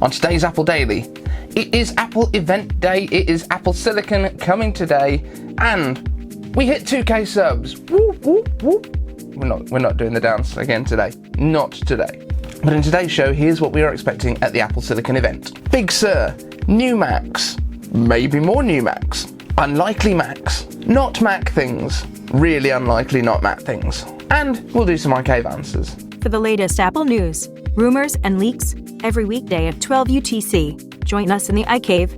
On today's Apple Daily, it is Apple event day, it is Apple Silicon coming today, and we hit 2K subs. Whoop, whoop, whoop. We're not doing the dance again today. Not today. But in today's show, here's what we are expecting at the Apple Silicon event. Big Sur, new Macs, maybe more new Macs, unlikely Macs, not Mac things, really unlikely not Mac things, and we'll do some iCave answers. For the latest Apple news, rumors, and leaks, every weekday at 12 UTC. Join us in the iCave.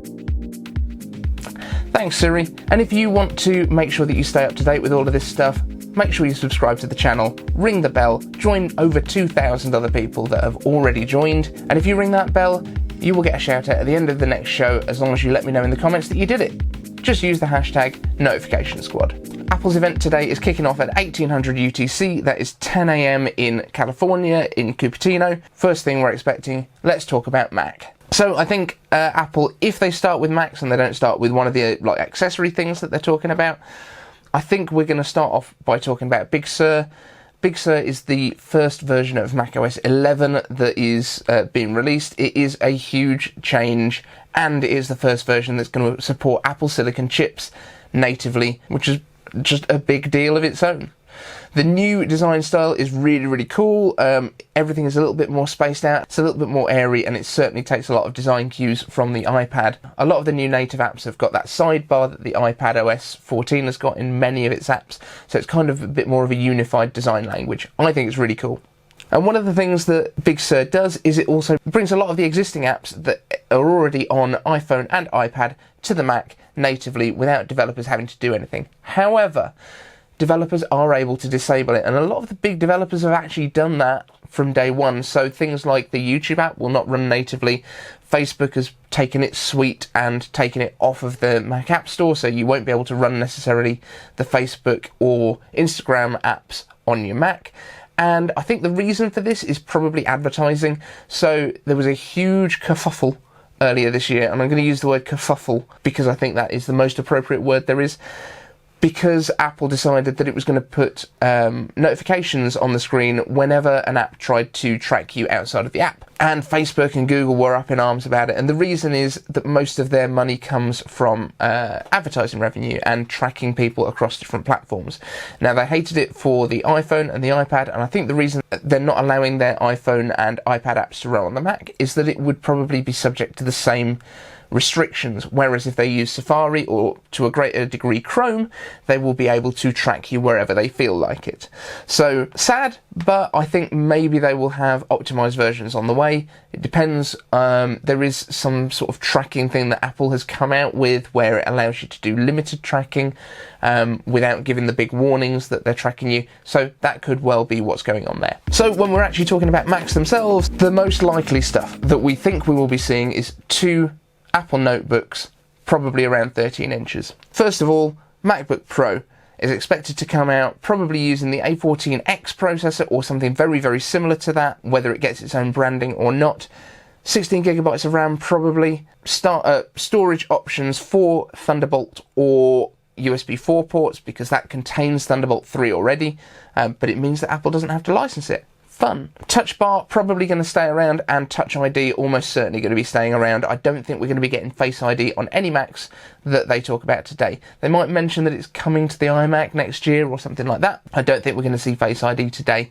Thanks, Siri. And if you want to make sure that you stay up to date with all of this stuff, make sure you subscribe to the channel, ring the bell, join over 2,000 other people that have already joined. And if you ring that bell, you will get a shout out at the end of the next show as long as you let me know in the comments that you did it. Just use the hashtag Notification Squad. Apple's event today is kicking off at 1800 UTC, that is 10 AM in California, in Cupertino. First thing we're expecting, let's talk about Mac. So I think Apple, if they start with Macs and they don't start with one of the accessory things that they're talking about, I think we're going to start off by talking about Big Sur. Big Sur is the first version of macOS 11 that is being released. It is a huge change, and it is the first version that's going to support Apple Silicon chips natively, which is just a big deal of its own. The new design style is really, really cool. Everything is a little bit more spaced out, it's a little bit more airy, and it certainly takes a lot of design cues from the iPad. A lot of the new native apps have got that sidebar that the iPad OS 14 has got in many of its apps, so it's kind of a bit more of a unified design language. I think it's really cool. And one of the things that Big Sur does is it also brings a lot of the existing apps that are already on iPhone and iPad to the Mac natively without developers having to do anything. However, developers are able to disable it, and a lot of the big developers have actually done that from day one. So things like the YouTube app will not run natively. Facebook has taken its suite and taken it off of the Mac App Store, so you won't be able to run necessarily the Facebook or Instagram apps on your Mac. And I think the reason for this is probably advertising. So there was a huge kerfuffle earlier this year, and I'm going to use the word kerfuffle because I think that is the most appropriate word there is, because Apple decided that it was going to put notifications on the screen whenever an app tried to track you outside of the app. And Facebook and Google were up in arms about it, and the reason is that most of their money comes from advertising revenue and tracking people across different platforms. Now, they hated it for the iPhone and the iPad, and I think the reason they're not allowing their iPhone and iPad apps to run on the Mac is that it would probably be subject to the same restrictions, whereas if they use Safari or to a greater degree Chrome, they will be able to track you wherever they feel like it. So sad, but I think maybe they will have optimized versions on the way. It depends. There is some sort of tracking thing that Apple has come out with where it allows you to do limited tracking without giving the big warnings that they're tracking you. So that could well be what's going on there. So when we're actually talking about Macs themselves, the most likely stuff that we think we will be seeing is two Apple notebooks, probably around 13 inches. First of all, MacBook Pro is expected to come out probably using the A14X processor or something very, very similar to that, whether it gets its own branding or not. 16 gigabytes of RAM probably. Storage options for Thunderbolt or USB 4 ports, because that contains Thunderbolt 3 already, but it means that Apple doesn't have to license it. Fun. Touch Bar probably going to stay around, and TouchID almost certainly going to be staying around. I don't think we're going to be getting Face ID on any Macs that they talk about today. They might mention that it's coming to the iMac next year or something like that. I don't think we're going to see Face ID today,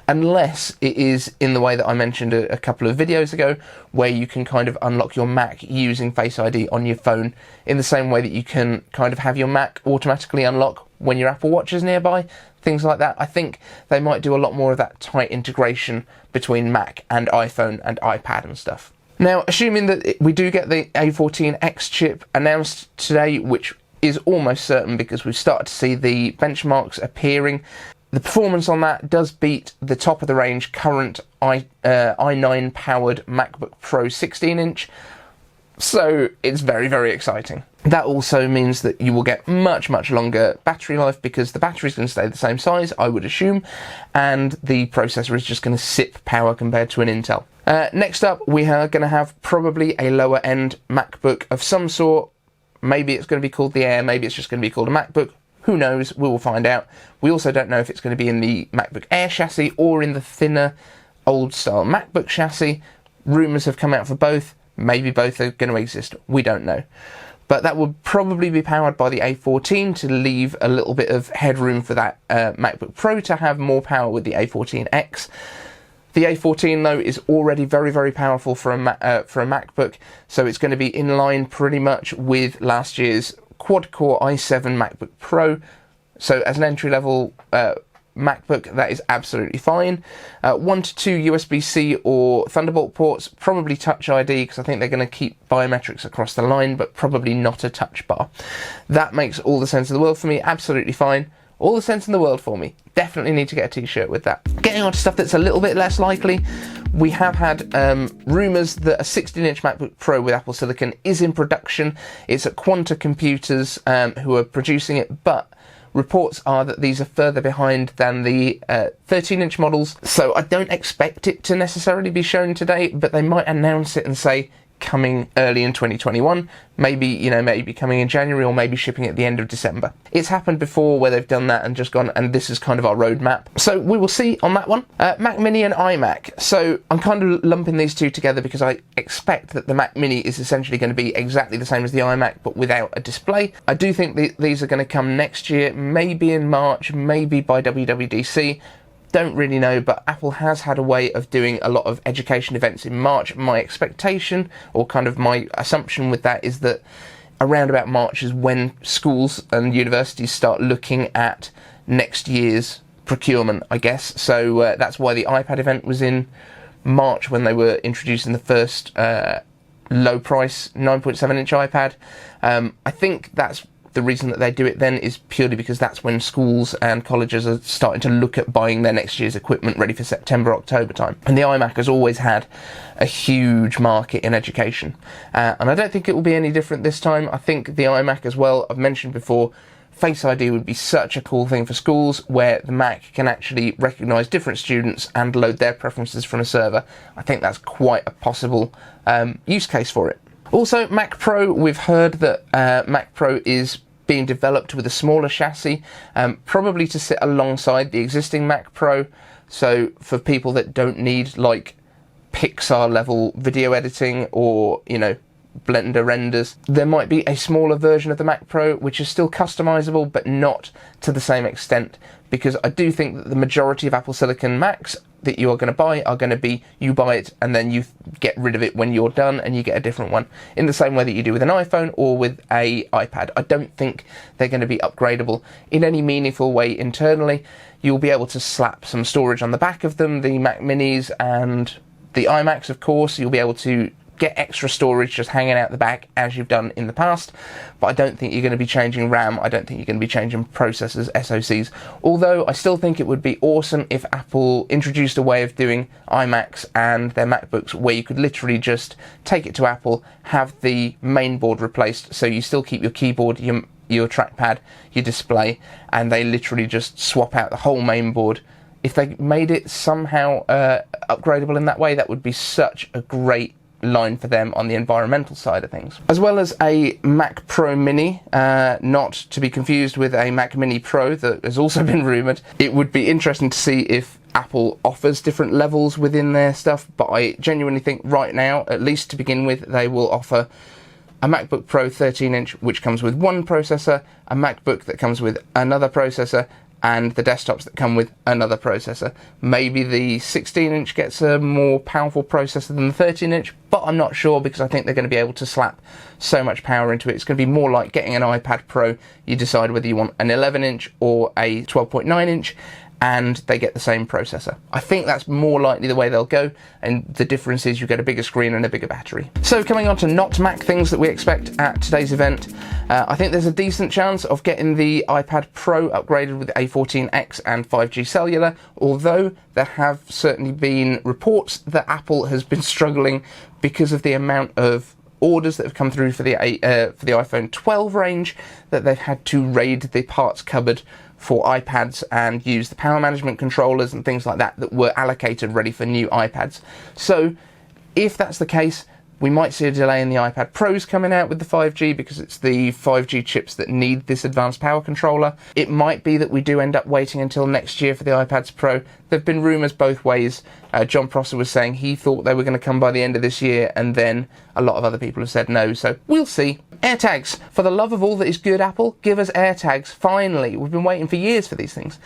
unless it is in the way that I mentioned a couple of videos ago, where you can kind of unlock your Mac using Face ID on your phone in the same way that you can kind of have your Mac automatically unlock when your Apple Watch is nearby. Things like that. I think they might do a lot more of that tight integration between Mac and iPhone and iPad and stuff. Now, assuming that we do get the A14X chip announced today, which is almost certain because we've started to see the benchmarks appearing, the performance on that does beat the top of the range current i9 powered MacBook Pro 16-inch. So it's very, very exciting. That also means that you will get much, much longer battery life, because the battery is going to stay the same size, I would assume, and the processor is just going to sip power compared to an Intel. Next up, we are going to have probably a lower end MacBook of some sort. Maybe it's going to be called the Air, maybe it's just going to be called a MacBook. Who knows? We will find out. We also don't know if it's going to be in the MacBook Air chassis or in the thinner, old style MacBook chassis. Rumours have come out for both. Maybe both are going to exist. We don't know. But that would probably be powered by the A14 to leave a little bit of headroom for that MacBook Pro to have more power with the A14X. The A14 though is already very, very powerful for a MacBook, so it's going to be in line pretty much with last year's quad-core i7 MacBook Pro. So as an entry-level MacBook, that is absolutely fine. 1 to 2 USB-C or Thunderbolt ports, probably TouchID, because I think they're going to keep biometrics across the line, but probably not a touch bar. That makes all the sense in the world for me, absolutely fine. All the sense in the world for me. Definitely need to get a t-shirt with that. Getting on to stuff that's a little bit less likely, we have had rumours that a 16-inch MacBook Pro with Apple Silicon is in production. It's at Quanta Computers who are producing it, but reports are that these are further behind than the 13-inch models, so I don't expect it to necessarily be shown today, but they might announce it and say coming early in 2021, maybe coming in January, or maybe shipping at the end of December. It's happened before where they've done that and just gone, and this is kind of our roadmap. So we will see on that one. Mac Mini and iMac. So I'm kind of lumping these two together because I expect that the Mac Mini is essentially going to be exactly the same as the iMac, but without a display. I do think these are going to come next year, maybe in March, maybe by WWDC. Don't really know, but Apple has had a way of doing a lot of education events in March. My expectation, or kind of my assumption with that, is that around about March is when schools and universities start looking at next year's procurement, I guess. So that's why the iPad event was in March, when they were introducing the first low price 9.7-inch iPad. I think that's the reason that they do it then is purely because that's when schools and colleges are starting to look at buying their next year's equipment ready for September, October time. And the iMac has always had a huge market in education. And I don't think it will be any different this time. I think the iMac as well, I've mentioned before, Face ID would be such a cool thing for schools, where the Mac can actually recognise different students and load their preferences from a server. I think that's quite a possible use case for it. Also, Mac Pro, we've heard that Mac Pro is being developed with a smaller chassis, probably to sit alongside the existing Mac Pro. So for people that don't need like Pixar level video editing or, Blender renders, there might be a smaller version of the Mac Pro which is still customizable, but not to the same extent, because I do think that the majority of Apple Silicon Macs that you are going to buy are going to be, you buy it and then you get rid of it when you're done and you get a different one, in the same way that you do with an iPhone or with a iPad. I don't think they're going to be upgradable in any meaningful way internally. You'll be able to slap some storage on the back of them, the Mac Minis and the iMacs, of course. You'll be able to get extra storage just hanging out the back as you've done in the past, but I don't think you're going to be changing RAM. I don't think you're going to be changing processors, SoCs, although I still think it would be awesome if Apple introduced a way of doing iMacs and their MacBooks where you could literally just take it to Apple, have the main board replaced, so you still keep your keyboard, your trackpad, your display, and they literally just swap out the whole main board. If they made it somehow upgradable in that way, that would be such a great line for them on the environmental side of things. As well as a Mac Pro Mini, not to be confused with a Mac Mini Pro that has also been rumoured. It would be interesting to see if Apple offers different levels within their stuff, but I genuinely think right now, at least to begin with, they will offer a MacBook Pro 13-inch which comes with one processor, a MacBook that comes with another processor, and the desktops that come with another processor. Maybe the 16-inch gets a more powerful processor than the 13-inch, but I'm not sure, because I think they're going to be able to slap so much power into it. It's going to be more like getting an iPad Pro. You decide whether you want an 11-inch or a 12.9-inch, and they get the same processor. I think that's more likely the way they'll go, and the difference is you get a bigger screen and a bigger battery. So coming on to not Mac things that we expect at today's event, I think there's a decent chance of getting the iPad Pro upgraded with A14X and 5G cellular, although there have certainly been reports that Apple has been struggling because of the amount of orders that have come through for the iPhone 12 range, that they've had to raid the parts cupboard for iPads and use the power management controllers and things like that that were allocated ready for new iPads. So if that's the case, We might see a delay in the iPad Pros coming out with the 5G because it's the 5G chips that need this advanced power controller. It might be that we do end up waiting until next year for the iPads Pro. There have been rumours both ways. John Prosser was saying he thought they were going to come by the end of this year, and then a lot of other people have said no, so we'll see. AirTags. For the love of all that is good, Apple, give us AirTags, finally. We've been waiting for years for these things.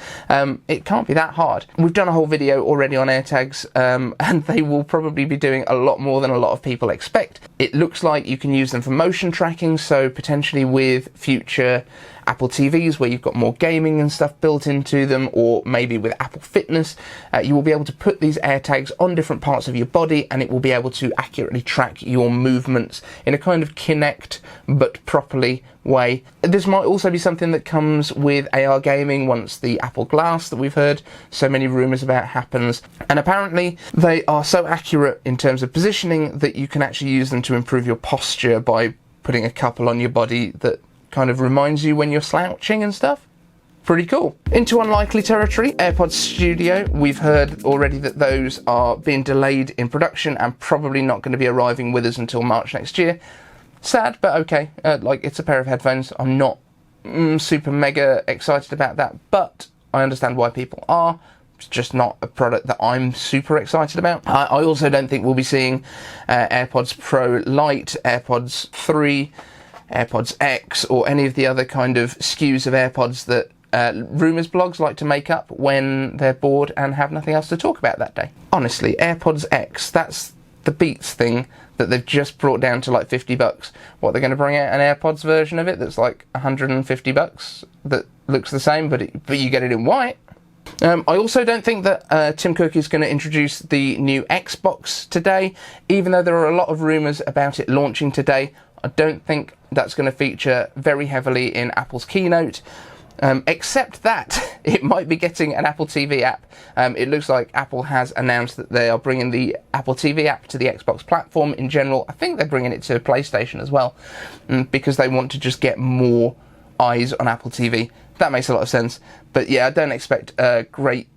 It can't be that hard. We've done a whole video already on AirTags, and they will probably be doing a lot more than a lot of people expect. It looks like you can use them for motion tracking, so potentially with future Apple TVs where you've got more gaming and stuff built into them, or maybe with Apple Fitness, you will be able to put these AirTags on different parts of your body, and it will be able to accurately track your movements in a kind of Kinect but properly way. This might also be something that comes with AR gaming once the Apple Glass that we've heard so many rumours about happens, and apparently they are so accurate in terms of positioning that you can actually use them to improve your posture by putting a couple on your body that kind of reminds you when you're slouching and stuff. Pretty cool. Into unlikely territory, AirPods Studio. We've heard already that those are being delayed in production and probably not going to be arriving with us until March next year. Sad, but okay. It's a pair of headphones. I'm not super mega excited about that, but I understand why people are. It's just not a product that I'm super excited about. I also don't think we'll be seeing AirPods Pro Lite, AirPods 3, AirPods X, or any of the other kind of SKUs of AirPods that rumours blogs like to make up when they're bored and have nothing else to talk about that day. Honestly, AirPods X, that's the Beats thing that they've just brought down to like $50. What, they're going to bring out an AirPods version of it that's like $150 that looks the same, but you get it in white. I also don't think that Tim Cook is going to introduce the new Xbox today, even though there are a lot of rumours about it launching today. I don't think that's going to feature very heavily in Apple's keynote, except that it might be getting an Apple TV app. It looks like Apple has announced that they are bringing the Apple TV app to the Xbox platform in general. I think they're bringing it to PlayStation as well, because they want to just get more eyes on Apple TV. That makes a lot of sense. But yeah, I don't expect a great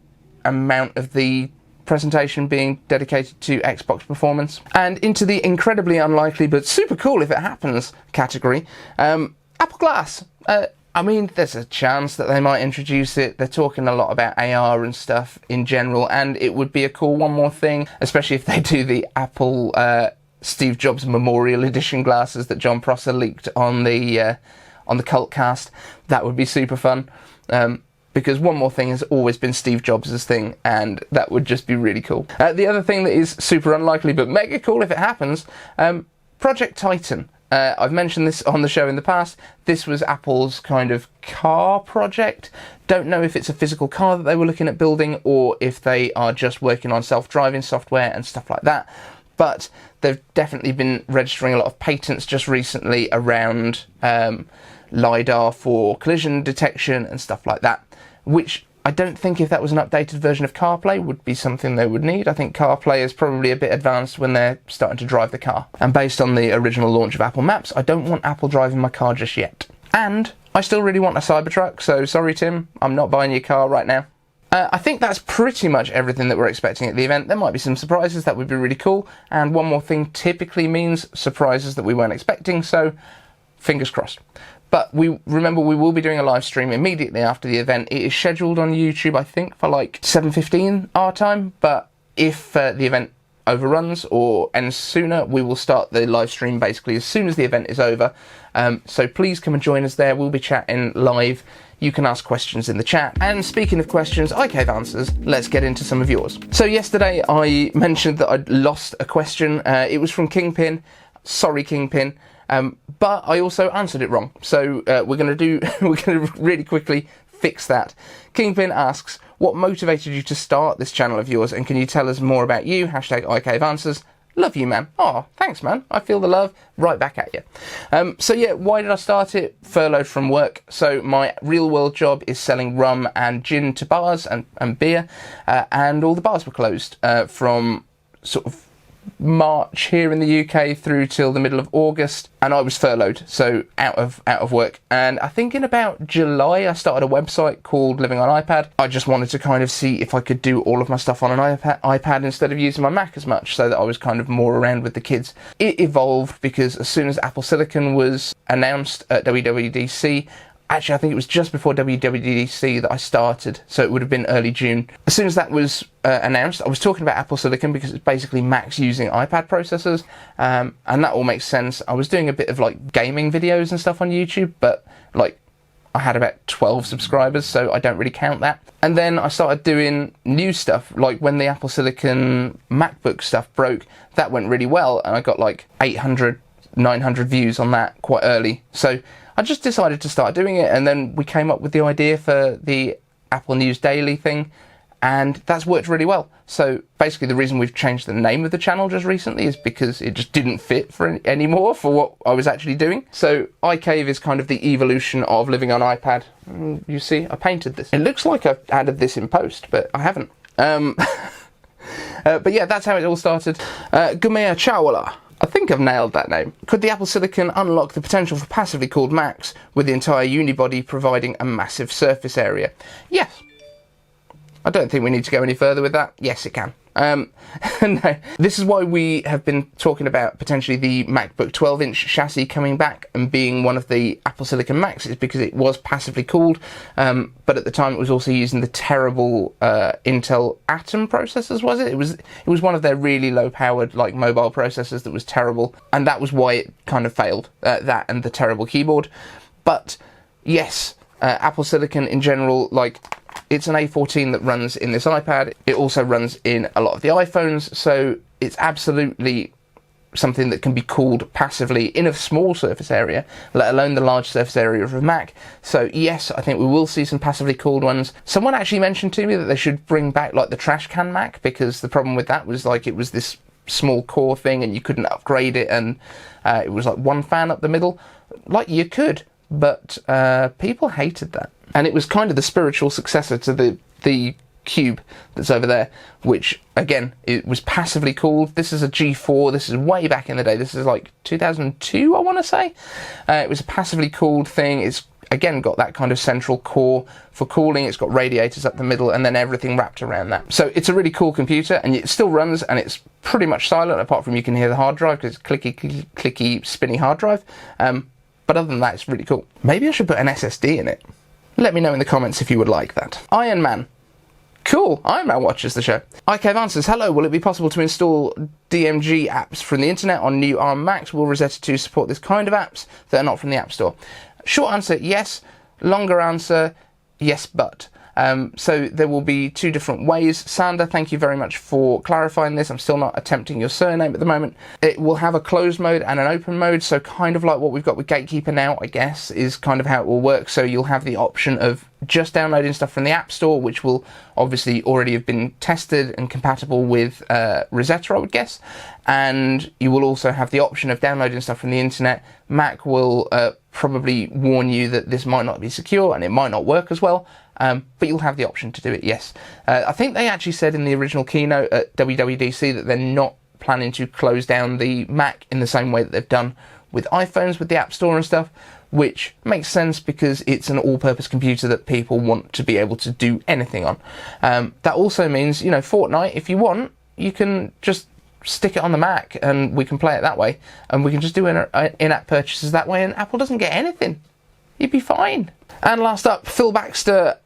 amount of the presentation being dedicated to Xbox performance. And into the incredibly unlikely but super cool if it happens category, Apple Glass. I mean, there's a chance that they might introduce it. They're talking a lot about AR and stuff in general, and it would be a cool one more thing, especially if they do the Apple Steve Jobs Memorial Edition glasses that John Prosser leaked on the Cultcast. That would be super fun. Because one more thing has always been Steve Jobs' thing, and that would just be really cool. The other thing that is super unlikely but mega cool if it happens, Project Titan. I've mentioned this on the show in the past. This was Apple's kind of car project. Don't know if it's a physical car that they were looking at building or if they are just working on self-driving software and stuff like that. But they've definitely been registering a lot of patents just recently around LiDAR for collision detection and stuff like that, which I don't think if that was an updated version of CarPlay would be something they would need. I think CarPlay is probably a bit advanced when they're starting to drive the car. And based on the original launch of Apple Maps, I don't want Apple driving my car just yet. And I still really want a Cybertruck, so sorry Tim, I'm not buying your car right now. I think that's pretty much everything that we're expecting at the event. There might be some surprises that would be really cool, and one more thing typically means surprises that we weren't expecting, so fingers crossed. But remember, we will be doing a live stream immediately after the event. It is scheduled on YouTube, I think, for like 7:15 our time. But if the event overruns or ends sooner, we will start the live stream basically as soon as the event is over. So please come and join us there. We'll be chatting live. You can ask questions in the chat. And speaking of questions, iCave answers, let's get into some of yours. So yesterday I mentioned that I'd lost a question. It was from Kingpin. Sorry, Kingpin. But I also answered it wrong. So we're going to really quickly fix that. Kingpin asks, what motivated you to start this channel of yours? And can you tell us more about you? Hashtag iCave answers. Love you, man. Oh, thanks, man. I feel the love right back at you. So yeah, why did I start it? Furloughed from work. So my real world job is selling rum and gin to bars and beer. And all the bars were closed from sort of March here in the UK through till the middle of August, and I was furloughed, so out of work. And I think in about July I started a website called Living on iPad. I just wanted to kind of see if I could do all of my stuff on an iPad instead of using my Mac as much, so that I was kind of more around with the kids. It evolved because as soon as Apple Silicon was announced at WWDC, actually, I think it was just before WWDC that I started, so it would have been early June. As soon as that was announced, I was talking about Apple Silicon because it's basically Macs using iPad processors, and that all makes sense. I was doing a bit of like gaming videos and stuff on YouTube, but like I had about 12 subscribers, so I don't really count that. And then I started doing new stuff, like when the Apple Silicon MacBook stuff broke, that went really well, and I got like 800, 900 views on that quite early. So I just decided to start doing it, and then we came up with the idea for the Apple News Daily thing, and that's worked really well. So basically the reason we've changed the name of the channel just recently is because it just didn't fit anymore for what I was actually doing. So iCave is kind of the evolution of Living on iPad. You see, I painted this. It looks like I've added this in post, but I haven't. But yeah, that's how it all started. Gumea Chawala. I think I've nailed that name. Could the Apple Silicon unlock the potential for passively cooled Macs with the entire unibody providing a massive surface area? Yes. I don't think we need to go any further with that. Yes, it can. No. This is why we have been talking about potentially the MacBook 12-inch chassis coming back and being one of the Apple Silicon Macs, is because it was passively cooled, but at the time it was also using the terrible Intel Atom processors, was it? It was one of their really low-powered like mobile processors that was terrible, and that was why it kind of failed, that and the terrible keyboard. But yes, Apple Silicon in general, like, it's an A14 that runs in this iPad. It also runs in a lot of the iPhones, so it's absolutely something that can be cooled passively in a small surface area, let alone the large surface area of a Mac. So yes, I think we will see some passively cooled ones. Someone actually mentioned to me that they should bring back like the trash can Mac, because the problem with that was like it was this small core thing and you couldn't upgrade it, and it was like one fan up the middle. Like, you could, but people hated that. And it was kind of the spiritual successor to the Cube that's over there, which again, it was passively cooled. This is a G4. This is way back in the day. This is like 2002, I want to say. It was a passively cooled thing. It's again got that kind of central core for cooling. It's got radiators up the middle and then everything wrapped around that. So it's a really cool computer, and it still runs, and it's pretty much silent apart from you can hear the hard drive because it's clicky, spinny hard drive. But other than that, it's really cool. Maybe I should put an SSD in it. Let me know in the comments if you would like that. Iron Man. Cool, Iron Man watches the show. iCave answers, hello, will it be possible to install DMG apps from the internet on new ARM Macs? Will Rosetta 2 support this kind of apps that are not from the App Store? Short answer, yes. Longer answer, yes, but. So there will be two different ways. Sander, thank you very much for clarifying this. I'm still not attempting your surname at the moment. It will have a closed mode and an open mode, so kind of like what we've got with Gatekeeper now, I guess, is kind of how it will work. So you'll have the option of just downloading stuff from the App Store, which will obviously already have been tested and compatible with Rosetta, I would guess. And you will also have the option of downloading stuff from the internet. Mac will probably warn you that this might not be secure and it might not work as well. But you'll have the option to do it, yes. I think they actually said in the original keynote at WWDC that they're not planning to close down the Mac in the same way that they've done with iPhones, with the App Store and stuff, which makes sense because it's an all-purpose computer that people want to be able to do anything on. That also means, you know, Fortnite, if you want, you can just stick it on the Mac and we can play it that way, and we can just do in-app purchases that way, and Apple doesn't get anything. You'd be fine. And last up, Phil Baxter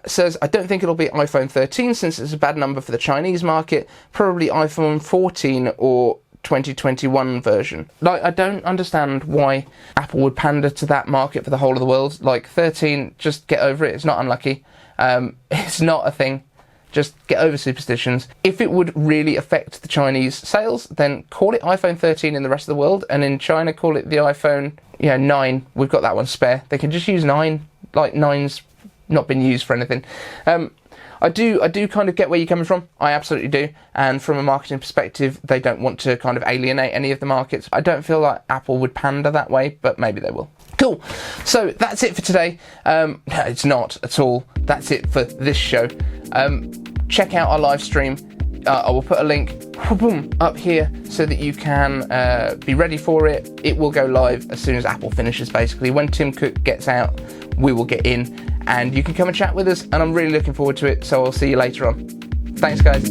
says, I don't think it'll be iPhone 13 since it's a bad number for the Chinese market, probably iPhone 14 or 2021 version. Like, I don't understand why Apple would pander to that market for the whole of the world. Like, 13, just get over it. It's not unlucky. It's not a thing. Just get over superstitions. If it would really affect the Chinese sales, then call it iPhone 13 in the rest of the world, and in China call it the iPhone 9. We've got that one spare. They can just use 9. Like, 9's not been used for anything. I do kind of get where you're coming from. I absolutely do. And from a marketing perspective, they don't want to kind of alienate any of the markets. I don't feel like Apple would pander that way, but maybe they will. Cool. So that's it for today. No, it's not at all. That's it for this show. Check out our live stream I will put a link up here so that you can be ready for it. It will go live as soon as Apple finishes, basically. When Tim Cook gets out, we will get in and you can come and chat with us, and I'm really looking forward to it, so I'll see you later on. Thanks, guys.